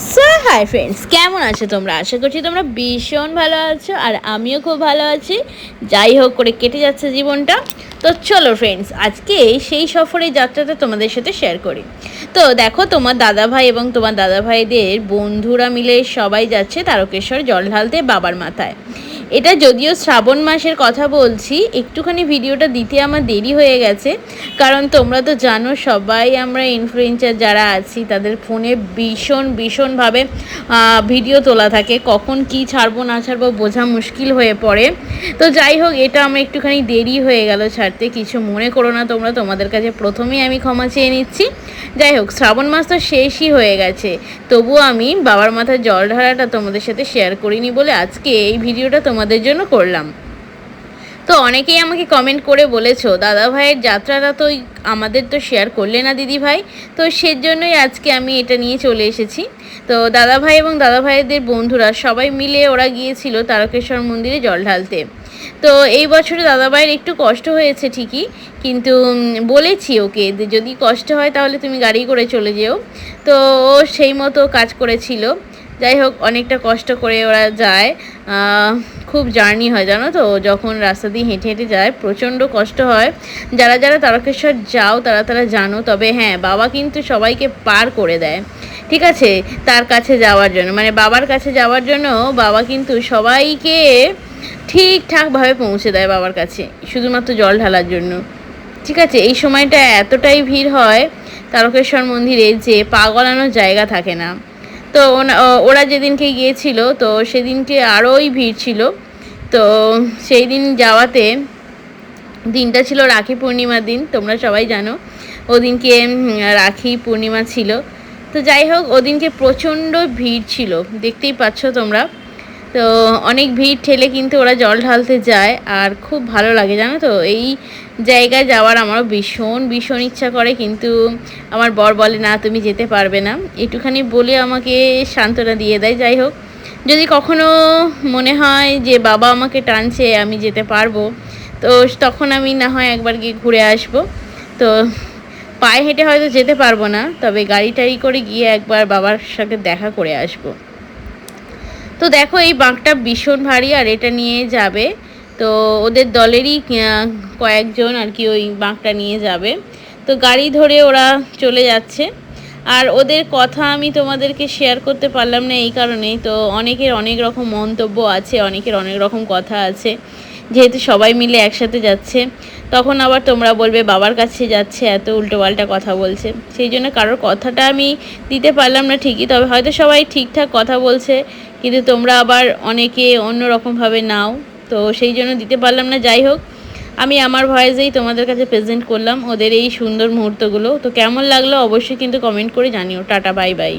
So hi friends, কেমন আছো তোমরা? আশা করছি তোমরা ভীষণ ভালো আছো, আর আমিও খুব ভালো আছি। যাই হোক করে কেটে যাচ্ছে জীবনটা। তো চলো ফ্রেন্ডস, আজকে সেই সফরের যাত্রাটা তোমাদের সাথে শেয়ার করি। তো দেখো, তোমার দাদাভাই এবং তোমার দাদাভাইদের বন্ধুরা মিলে সবাই যাচ্ছে তারকেশ্বর জল ঢালতে বাবার মাথায়। এটা যদিও শ্রাবণ মাসের কথা বলছি, একটুখানি ভিডিওটা দিতে আমার দেরি হয়ে গেছে, কারণ তোমরা তো জানো সবাই আমরা ইনফ্লুয়েন্সার যারা আছি তাদের ফোনে ভীষণভাবে ভিডিও তোলা থাকে, কখন কি ছাড়বো না ছাড়বো বোঝা মুশকিল হয়ে পড়ে। তো যাই হোক, এটা আমার একটুখানি দেরি হয়ে গেল ছাড়তে, কিছু মনে করো না তোমরা, তোমাদের কাছে প্রথমেই আমি ক্ষমা চেয়ে নিচ্ছি। যাই হোক, শ্রাবণ মাস তো শেষই হয়ে গেছে, তবুও আমি বাবার মাথায় জল ঢালাটা তোমাদের সাথে শেয়ার করিনি বলে আজকে এই ভিডিওটা তোমাদের জন্য করলাম। তো অনেকেই আমাকে কমেন্ট করে বলেছো, দাদা ভাইয়ের যাত্রাটা তো আমাদের তো শেয়ার করলে না দিদি ভাই। তো সেজন্যই আজকে আমি এটা নিয়ে চলে এসেছি। তো দাদা ভাই এবং দাদা ভাইদের বন্ধুরা সবাই মিলে ওরা গিয়েছিল তারকেশ্বর মন্দিরে জল ঢালতে। তো এই বছরে দাদাভাইয়ের একটু কষ্ট হয়েছে ঠিকই, কিন্তু বলেছি ওকে যে যদি কষ্ট হয় তাহলে তুমি গাড়ি করে চলে যেও। তো ও সেই মতো কাজ করেছিল। যাই হোক, অনেকটা কষ্ট করে ওরা যায়, খুব জার্নি হয় জানো তো, যখন রাস্তা দিয়ে হেঁটে হেঁটে যায় প্রচণ্ড কষ্ট হয়। যারা যারা তারকেশ্বর যাও তারা জানো। তবে হ্যাঁ, বাবা কিন্তু সবাইকে পার করে দেয়, ঠিক আছে, তার কাছে যাওয়ার জন্য, মানে বাবার কাছে যাওয়ার জন্য বাবা কিন্তু সবাইকে ঠিকঠাকভাবে পৌঁছে দেয় বাবার কাছে, শুধুমাত্র জল ঢালার জন্য। ঠিক আছে, এই সময়টা এতটাই ভিড় হয় তারকেশ্বর মন্দিরে যে পা গলানোর জায়গা থাকে না। তো ওরা যেদিনকে গিয়েছিল তো সেদিনকে আরোই ভিড় ছিল। তো সেই দিন যাওয়াতে দিনটা ছিল রাখি পূর্ণিমার দিন, তোমরা সবাই জানো ওদিনকে রাখি পূর্ণিমা ছিল। তো যাই হোক, ওদিনকে প্রচণ্ড ভিড় ছিল, দেখতেই পাচ্ছ তোমরা। তো অনেক ভিড় ঠেলে কিন্তু ওরা জল ঢালতে যায়, আর খুব ভালো লাগে জানো তো। এই জায়গায় যাওয়ার আমারও ভীষণ ইচ্ছা করে, কিন্তু আমার বর বলে না তুমি যেতে পারবে না, একটুখানি বলে আমাকে সান্ত্বনা দিয়ে দেয়। যাই হোক, যদি কখনো মনে হয় যে বাবা আমাকে টানছে আমি যেতে পারবো, তো তখন আমি না হয় একবার গিয়ে ঘুরে আসবো। তো পায়ে হেঁটে হয়তো যেতে পারবো না, তবে গাড়ি টাড়ি করে গিয়ে একবার বাবার সাথে দেখা করে আসবো। তো দেখো, এই বাঁকটা ভীষণ ভারী, আর এটা নিয়ে যাবে তো ওদের দলেরই কয়েকজন আর কি ওই বাঁকটা নিয়ে যাবে। তো গাড়ি ধরে ওরা চলে যাচ্ছে, আর ওদের কথা আমি তোমাদেরকে শেয়ার করতে পারলাম না এই কারণেই, তো অনেকের অনেক রকম মন্তব্য আছে, অনেকের অনেক রকম কথা আছে, যেহেতু সবাই মিলে একসাথে যাচ্ছে। তখন আবার তোমরা বলবে বাবার কাছে যাচ্ছে এত উল্টোপাল্টা কথা বলছে, সেই জন্য কারোর কথাটা আমি দিতে পারলাম না ঠিকই, তবে হয়তো সবাই ঠিকঠাক কথা বলছে, কিন্তু তোমরা আবার অনেকে অন্য রকমভাবে নাও, তো সেই জন্য দিতে পারলাম না। যাই হোক, আমি আমার ভয়েসেই তোমাদের কাছে প্রেজেন্ট করলাম ওদের এই সুন্দর মুহূর্তগুলো। তো কেমন লাগলো অবশ্যই কিন্তু কমেন্ট করে জানিও। Tata, bye bye.